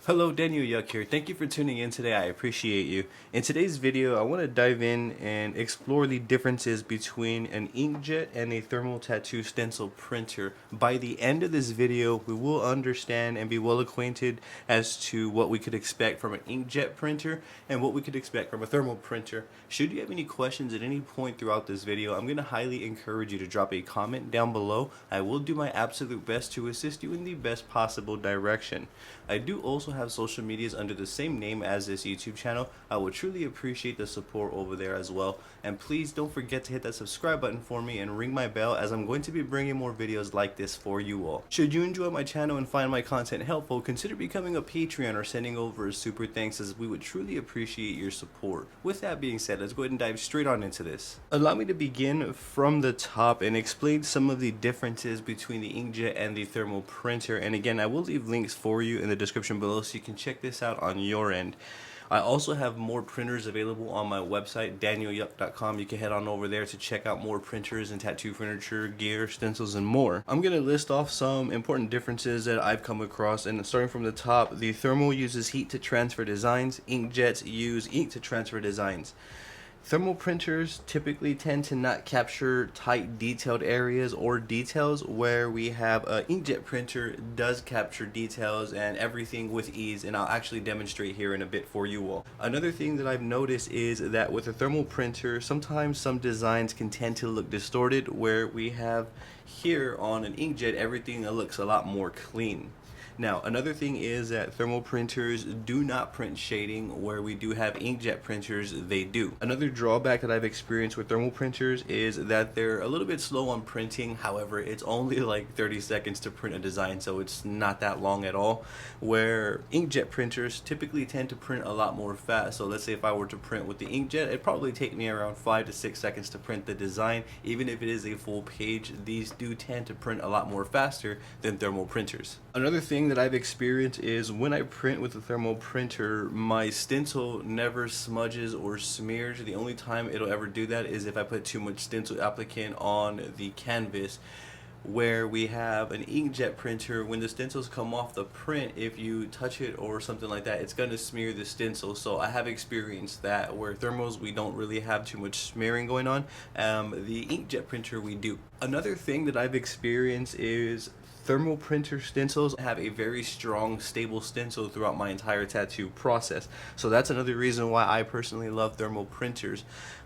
Hello, Daniel Yuck here. Thank you for tuning in today. I appreciate you. In today's video, I want to dive in and explore the differences between an inkjet and a thermal tattoo stencil printer. By the end of this video, we will understand and be well acquainted as to what we could expect from an inkjet printer and what we could expect from a thermal printer. Should you have any questions at any point throughout this video, I'm going to highly encourage you to drop a comment down below. I will do my absolute best to assist you in the best possible direction. I do also have social medias under the same name as this YouTube channel. I would truly appreciate the support over there as well. And please don't forget to hit that subscribe button for me and ring my bell, as I'm going to be bringing more videos like this for you all. Should you enjoy my channel and find my content helpful, consider becoming a Patreon or sending over a super thanks, as we would truly appreciate your support. With that being said, let's go ahead and dive straight on into this. Allow me to begin from the top and explain some of the differences between the inkjet and the thermal printer. And again, I will leave links for you in the description below so you can check this out on your end. I also have more printers available on my website, danielyuck.com. You can head on over there to check out more printers and tattoo furniture, gear, stencils, and more. I'm going to list off some important differences that I've come across, and starting from the top, the thermal uses heat to transfer designs, inkjets use ink to transfer designs. Thermal printers typically tend to not capture tight detailed areas or details, where we have an inkjet printer does capture details and everything with ease, and I'll actually demonstrate here in a bit for you all. Another thing that I've noticed is that with a thermal printer, sometimes some designs can tend to look distorted, where we have here on an inkjet everything that looks a lot more clean. Now, another thing is that thermal printers do not print shading, where we do have inkjet printers, they do. Another drawback that I've experienced with thermal printers is that they're a little bit slow on printing. However, it's only like 30 seconds to print a design, so it's not that long at all, where inkjet printers typically tend to print a lot more fast. So let's say if I were to print with the inkjet, it'd probably take me around 5 to 6 seconds to print the design. Even if it is a full page, these do tend to print a lot more faster than thermal printers. Another thing that I've experienced is when I print with a thermal printer, my stencil never smudges or smears. The only time it'll ever do that is if I put too much stencil applicant on the canvas. Where we have an inkjet printer, when the stencils come off the print, if you touch it or something like that, it's going to smear the stencil. So I have experienced that, where thermals we don't really have too much smearing going on. The inkjet printer we do. Another thing that I've experienced is thermal printer stencils have a very strong, stable stencil throughout my entire tattoo process. So that's another reason why I personally love thermal printers.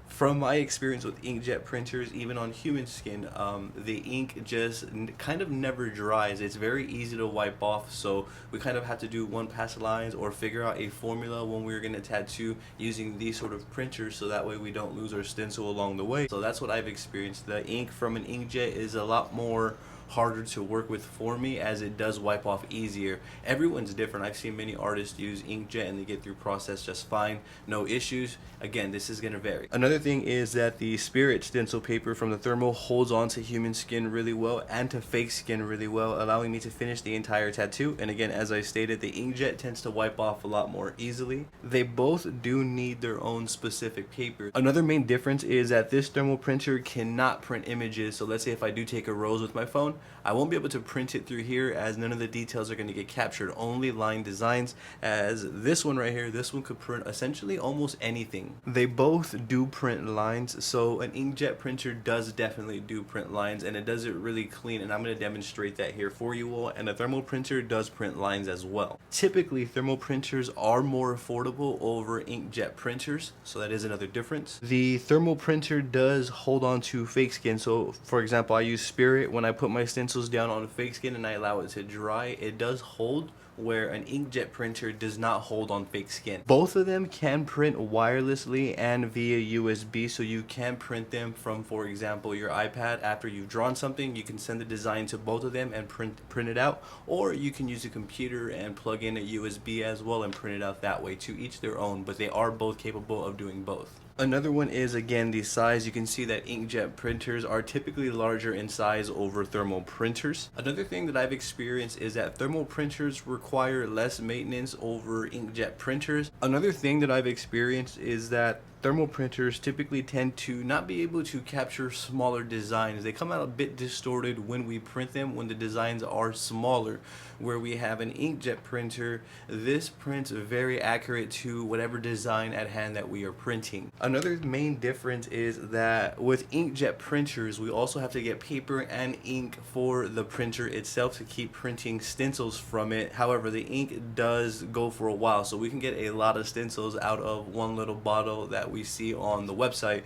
From my experience with inkjet printers, even on human skin, the ink just kind of never dries. It's very easy to wipe off, so we kind of have to do one pass lines or figure out a formula when we're going to tattoo using these sort of printers, so that way we don't lose our stencil along the way. So that's what I've experienced. The ink from an inkjet is a lot more harder to work with for me, as it does wipe off easier. Everyone's different. I've seen many artists use inkjet and they get through process just fine, no issues. Again, this is going to vary. Another thing is that the spirit stencil paper from the thermal holds on to human skin really well and to fake skin really well, allowing me to finish the entire tattoo. And again, as I stated, the inkjet tends to wipe off a lot more easily. They both do need their own specific paper. Another main difference is that this thermal printer cannot print images. So let's say if I do take a rose with my phone, I won't be able to print it through here, as none of the details are going to get captured, only line designs. As this one right here, this one could print essentially almost anything. They both do print lines, so an inkjet printer does definitely do print lines, and it does it really clean, and I'm going to demonstrate that here for you all. And a thermal printer does print lines as well. Typically, thermal printers are more affordable over inkjet printers, so that is another difference. The thermal printer does hold on to fake skin, so for example, I use Spirit. When I put my stencils down on fake skin and I allow it to dry, it does hold, where an inkjet printer does not hold on fake skin. Both of them can print wirelessly and via USB, so you can print them from, for example, your iPad. After you've drawn something, you can send the design to both of them and print it out, or you can use a computer and plug in a USB as well and print it out that way. To each their own, but they are both capable of doing both. Another one is, again, the size. You can see that inkjet printers are typically larger in size over thermal printers. Another thing that I've experienced is that thermal printers require less maintenance over inkjet printers. Another thing that I've experienced is that thermal printers typically tend to not be able to capture smaller designs. They come out a bit distorted when we print them, when the designs are smaller. Where we have an inkjet printer, this prints very accurate to whatever design at hand that we are printing. Another main difference is that with inkjet printers, we also have to get paper and ink for the printer itself to keep printing stencils from it. However, the ink does go for a while, so we can get a lot of stencils out of one little bottle that we see on the website.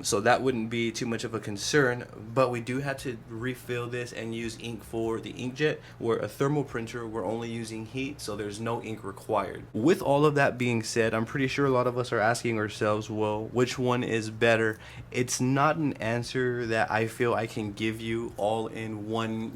So that wouldn't be too much of a concern, but we do have to refill this and use ink for the inkjet, where a thermal printer we're only using heat, so there's no ink required. With all of that being said, I'm pretty sure a lot of us are asking ourselves, well, which one is better? It's not an answer that I feel I can give you all in one,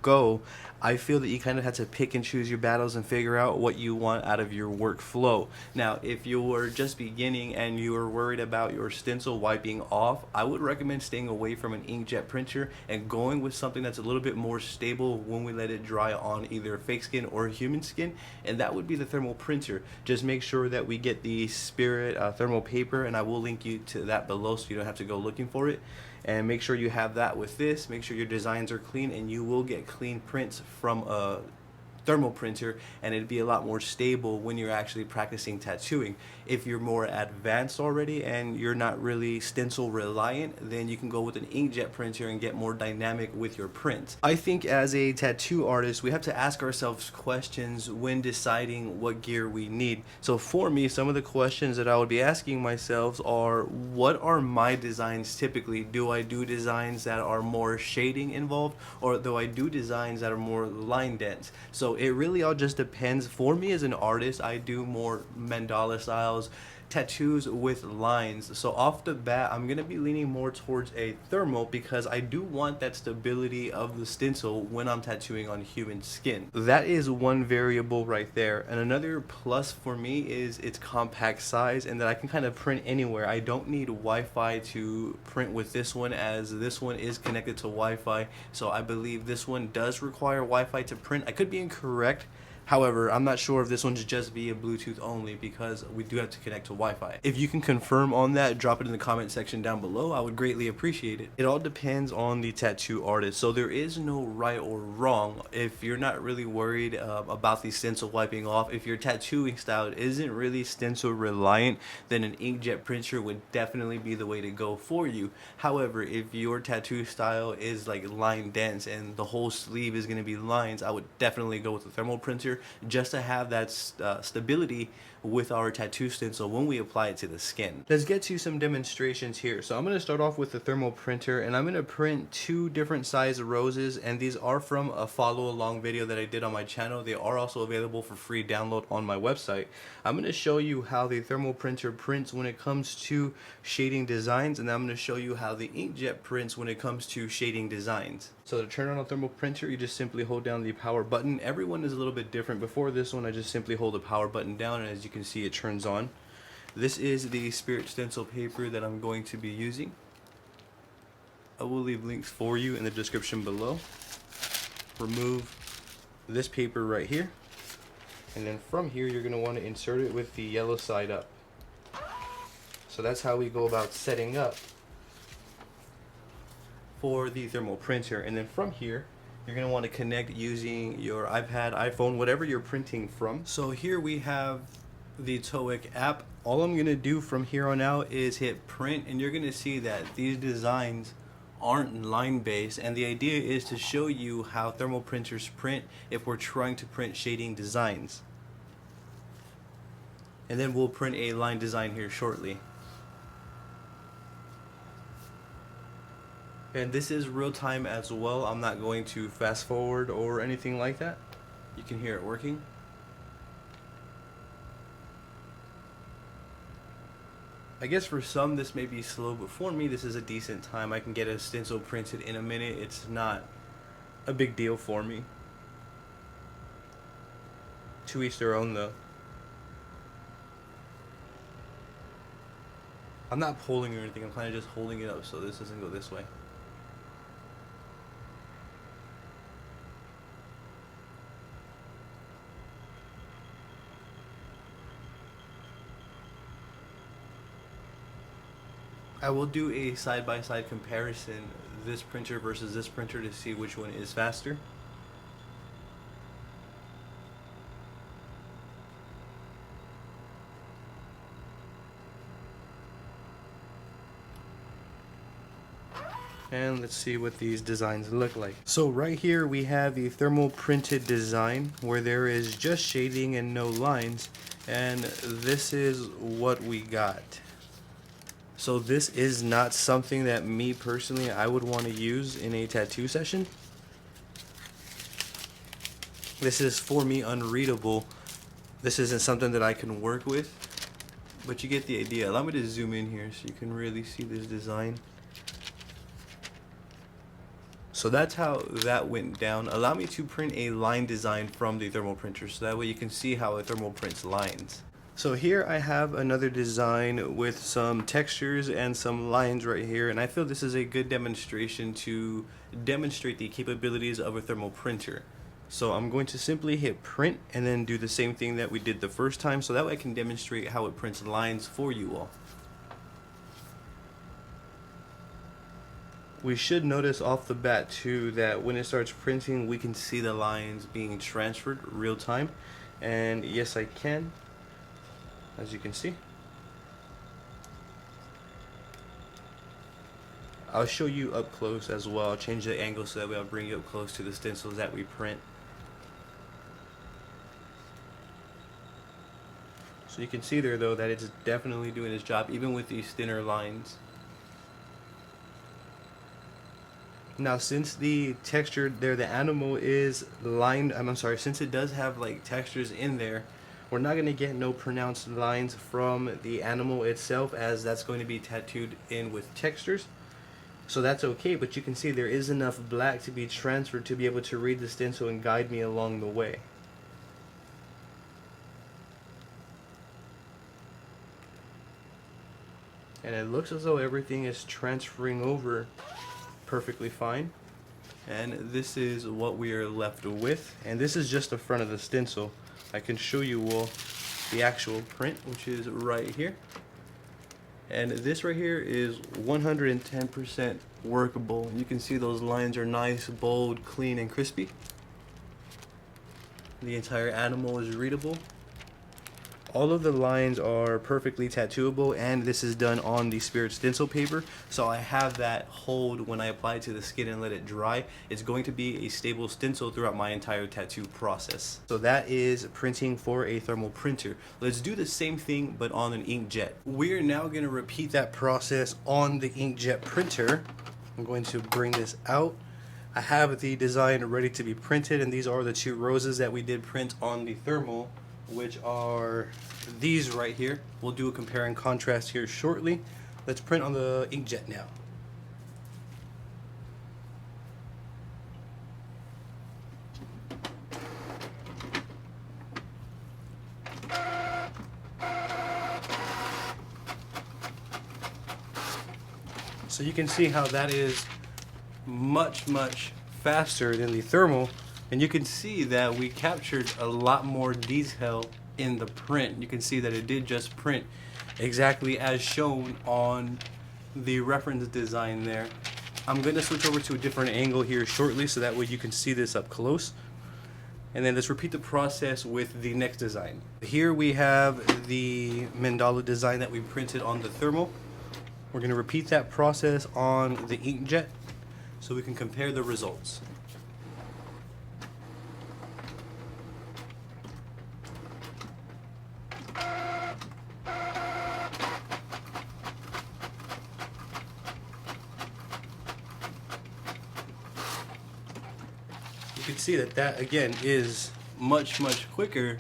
go. I feel that you kind of have to pick and choose your battles and figure out what you want out of your workflow. Now, if you were just beginning and you were worried about your stencil wiping off, I would recommend staying away from an inkjet printer and going with something that's a little bit more stable when we let it dry on either fake skin or human skin, and that would be the thermal printer. Just make sure that we get the Spirit thermal paper, and I will link you to that below so you don't have to go looking for it. And make sure you have that with this. Make sure your designs are clean, and you will get clean prints from a thermal printer, and it'd be a lot more stable when you're actually practicing tattooing. If you're more advanced already and you're not really stencil reliant, then you can go with an inkjet printer and get more dynamic with your prints. I think as a tattoo artist, we have to ask ourselves questions when deciding what gear we need. So for me, some of the questions that I would be asking myself are, what are my designs typically? Do I do designs that are more shading involved, or do I do designs that are more line dense? So it really all just depends. For me as an artist, I do more mandala styles, tattoos with lines. So off the bat, I'm gonna be leaning more towards a thermal because I do want that stability of the stencil when I'm tattooing on human skin. That is one variable right there. And another plus for me is its compact size and that I can kind of print anywhere. I don't need Wi-Fi to print with this one, as this one is connected to Wi-Fi. So I believe this one does require Wi-Fi to print. I could be incorrect. However, I'm not sure if this one's just via Bluetooth only, because we do have to connect to Wi-Fi. If you can confirm on that, drop it in the comment section down below. I would greatly appreciate it. It all depends on the tattoo artist, so there is no right or wrong. If you're not really worried about the stencil wiping off, if your tattooing style isn't really stencil reliant, then an inkjet printer would definitely be the way to go for you. However, if your tattoo style is like line dense and the whole sleeve is going to be lines, I would definitely go with the thermal printer, just to have that stability with our tattoo stencil when we apply it to the skin. Let's get to some demonstrations here. So I'm going to start off with the thermal printer, and I'm going to print 2 different size roses, and these are from a follow along video that I did on my channel. They are also available for free download on my website. I'm going to show you how the thermal printer prints when it comes to shading designs, and then I'm going to show you how the inkjet prints when it comes to shading designs. So to turn on a thermal printer, you just simply hold down the power button. Everyone is a little bit different. Before this one, I just simply hold the power button down, and as you can see, it turns on. This is the Spirit stencil paper that I'm going to be using. I will leave links for you in the description below. Remove this paper right here, and then from here you're going to want to insert it with the yellow side up. So that's how we go about setting up for the thermal printer. And then from here you're going to want to connect using your iPad, iPhone, whatever you're printing from. So here we have the TOEC app. All I'm going to do from here on out is hit print, and you're going to see that these designs aren't line based, and the idea is to show you how thermal printers print if we're trying to print shading designs. And then we'll print a line design here shortly. And this is real time as well. I'm not going to fast forward or anything like that. You can hear it working. I guess for some this may be slow, but for me this is a decent time. I can get a stencil printed in a minute. It's not a big deal for me. To each their own though. I'm not pulling or anything, I'm kind of just holding it up so this doesn't go this way. I will do a side-by-side comparison, this printer versus this printer, to see which one is faster. And let's see what these designs look like. So right here we have the thermal printed design where there is just shading and no lines, and this is what we got. So this is not something that me personally I would want to use in a tattoo session. This is for me unreadable. This isn't something that I can work with, but you get the idea. Allow me to zoom in here so you can really see this design. So that's how that went down. Allow me to print a line design from the thermal printer so that way you can see how a thermal prints lines. So here I have another design with some textures and some lines right here, and I feel this is a good demonstration to demonstrate the capabilities of a thermal printer. So I'm going to simply hit print and then do the same thing that we did the first time, so that way I can demonstrate how it prints lines for you all. We should notice off the bat too that when it starts printing we can see the lines being transferred real time, and yes I can, as you can see. I'll show you up close as well. I'll change the angle so that way I'll bring you up close to the stencils that we print. So you can see there though that it's definitely doing its job even with these thinner lines. Now since the texture there, the animal is lined, since it does have like textures in there, we're not going to get no pronounced lines from the animal itself, as that's going to be tattooed in with textures. So that's okay, but you can see there is enough black to be transferred to be able to read the stencil and guide me along the way. And it looks as though everything is transferring over perfectly fine, and this is what we are left with, and this is just the front of the stencil. I can show you all the actual print, which is right here, and this right here is 110% workable. You can see those lines are nice, bold, clean, and crispy. The entire animal is readable. All of the lines are perfectly tattooable, and this is done on the Spirit stencil paper, so I have that hold when I apply it to the skin and let it dry. It's going to be a stable stencil throughout my entire tattoo process. So that is printing for a thermal printer. Let's do the same thing but on an inkjet. We're now going to repeat that process on the inkjet printer. I'm going to bring this out. I have the design ready to be printed, and these are the two roses that we did print on the thermal, which are these right here. We'll do a compare and contrast here shortly. Let's print on the inkjet now. So you can see how that is much faster than the thermal. And you can see that we captured a lot more detail in the print. You can see that it did just print exactly as shown on the reference design there. I'm going to switch over to a different angle here shortly so that way you can see this up close. And then let's repeat the process with the next design. Here we have the mandala design that we printed on the thermal. We're going to repeat that process on the inkjet so we can compare the results. You can see that that again is much quicker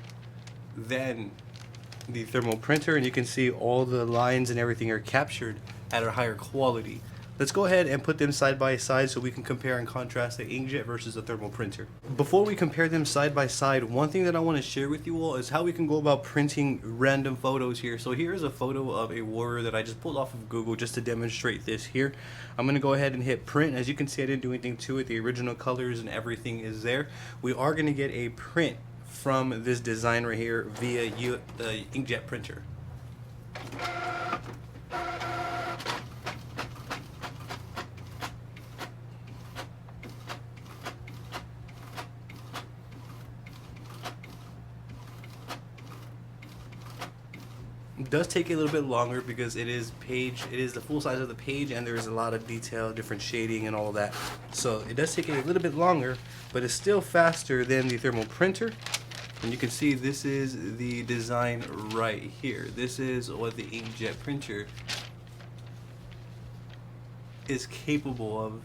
than the thermal printer, and you can see all the lines and everything are captured at a higher quality. Let's go ahead and put them side by side so we can compare and contrast the inkjet versus the thermal printer. Before we compare them side by side, one thing that I want to share with you all is how we can go about printing random photos here. So here's a photo of a warrior that I just pulled off of Google just to demonstrate this here. I'm going to go ahead and hit print. As you can see, I didn't do anything to it. The original colors and everything is there. We are going to get a print from this design right here via the inkjet printer. It does take a little bit longer because it is the full size of the page, and there's a lot of detail, different shading and all of that. So it does take a little bit longer, but it's still faster than the thermal printer. And you can see this is the design right here. This is what the inkjet printer is capable of.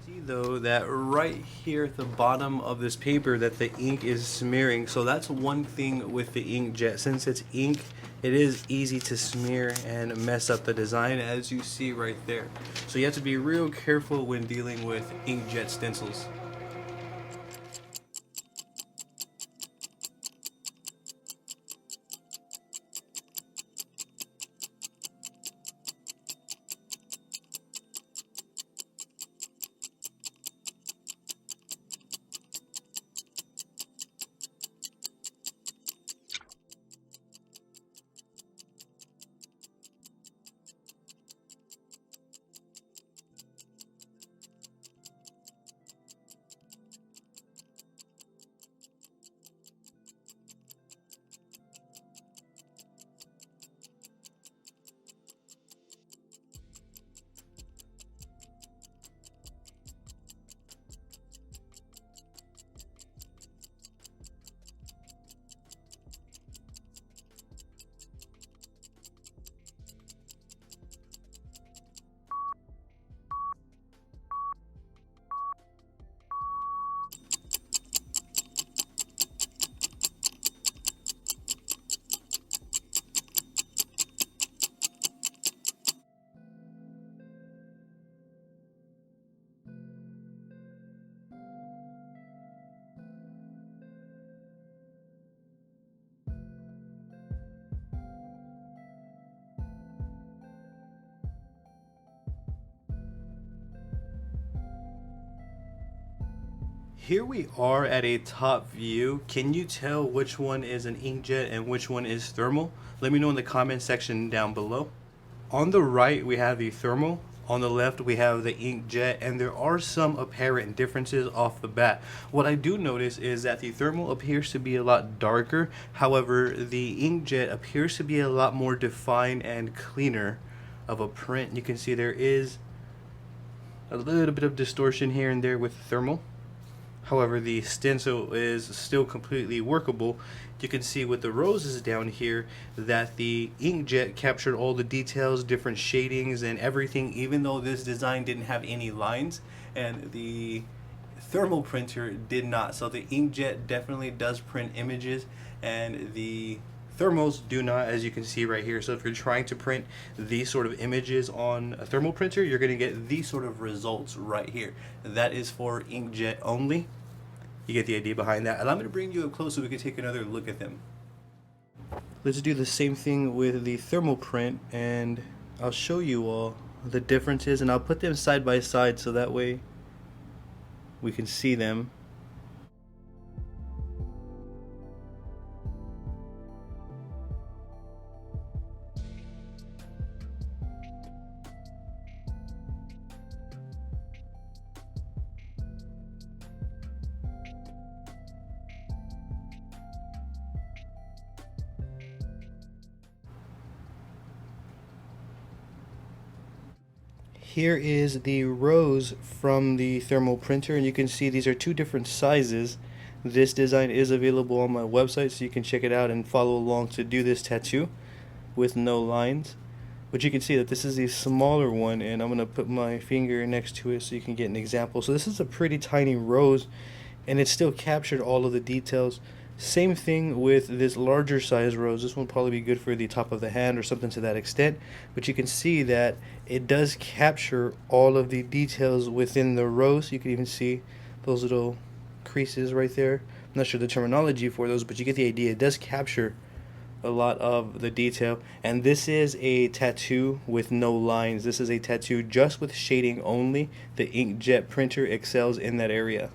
See though that right here at the bottom of this paper that the ink is smearing. So that's one thing with the inkjet. Since it's ink, it is easy to smear and mess up the design, as you see right there. So you have to be real careful when dealing with inkjet stencils. Here we are at a top view. Can you tell which one is an inkjet and which one is thermal? Let me know in the comment section down below. On the right we have the thermal, on the left we have the inkjet, and there are some apparent differences off the bat. What I do notice is that the thermal appears to be a lot darker, however the inkjet appears to be a lot more defined and cleaner of a print. You can see there is a little bit of distortion here and there with thermal. However, the stencil is still completely workable. You can see with the roses down here that the inkjet captured all the details, different shadings and everything, even though this design didn't have any lines, and the thermal printer did not. So the inkjet definitely does print images and the thermals do not, as you can see right here. So if you're trying to print these sort of images on a thermal printer, you're going to get these sort of results right here. That is for inkjet only. You get the idea behind that. And I'm going to bring you up close so we can take another look at them. Let's do the same thing with the thermal print, and I'll show you all the differences, and I'll put them side by side so that way we can see them. Here is the rose from the thermal printer, and you can see these are two different sizes. This design is available on my website, so you can check it out and follow along to do this tattoo with no lines. But you can see that this is a smaller one, and I'm going to put my finger next to it so you can get an example. So this is a pretty tiny rose, and it still captured all of the details. Same thing with this larger size rose. This one will probably be good for the top of the hand or something to that extent. But you can see that it does capture all of the details within the rose. You can even see those little creases right there. I'm not sure the terminology for those, but you get the idea. It does capture a lot of the detail. And this is a tattoo with no lines. This is a tattoo just with shading only. The inkjet printer excels in that area.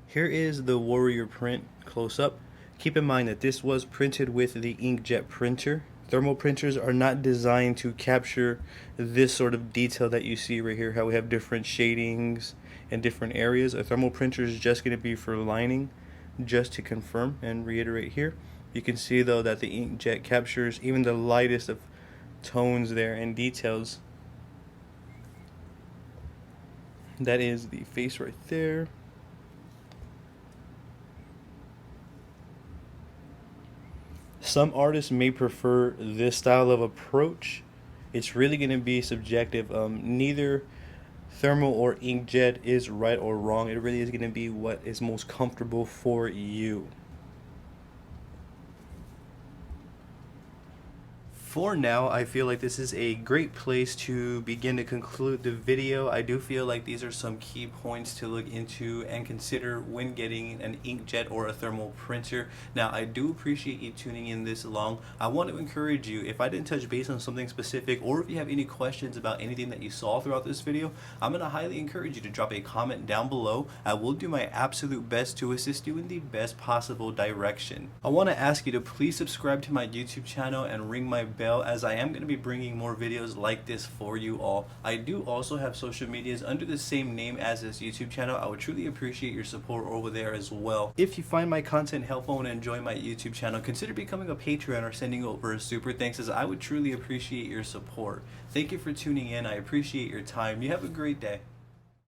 Here is the warrior print close up. Keep in mind that this was printed with the inkjet printer. Thermal printers are not designed to capture this sort of detail that you see right here, how we have different shadings in different areas. A thermal printer is just going to be for lining, just to confirm and reiterate here. You can see though that the inkjet captures even the lightest of tones there and details. That is the face right there. Some artists may prefer this style of approach. It's really going to be subjective. Neither thermal or inkjet is right or wrong. It really is going to be what is most comfortable for you. For now, I feel like this is a great place to begin to conclude the video. I do feel like these are some key points to look into and consider when getting an inkjet or a thermal printer. Now, I do appreciate you tuning in this long. I want to encourage you, if I didn't touch base on something specific, or if you have any questions about anything that you saw throughout this video, I'm going to highly encourage you to drop a comment down below. I will do my absolute best to assist you in the best possible direction. I want to ask you to please subscribe to my YouTube channel and ring my bell, as I am going to be bringing more videos like this for you all. I do also have social medias under the same name as this YouTube channel. I would truly appreciate your support over there as well. If you find my content helpful and enjoy my YouTube channel, consider becoming a Patreon or sending over a super thanks, as I would truly appreciate your support. Thank you for tuning in. I appreciate your time. You have a great day.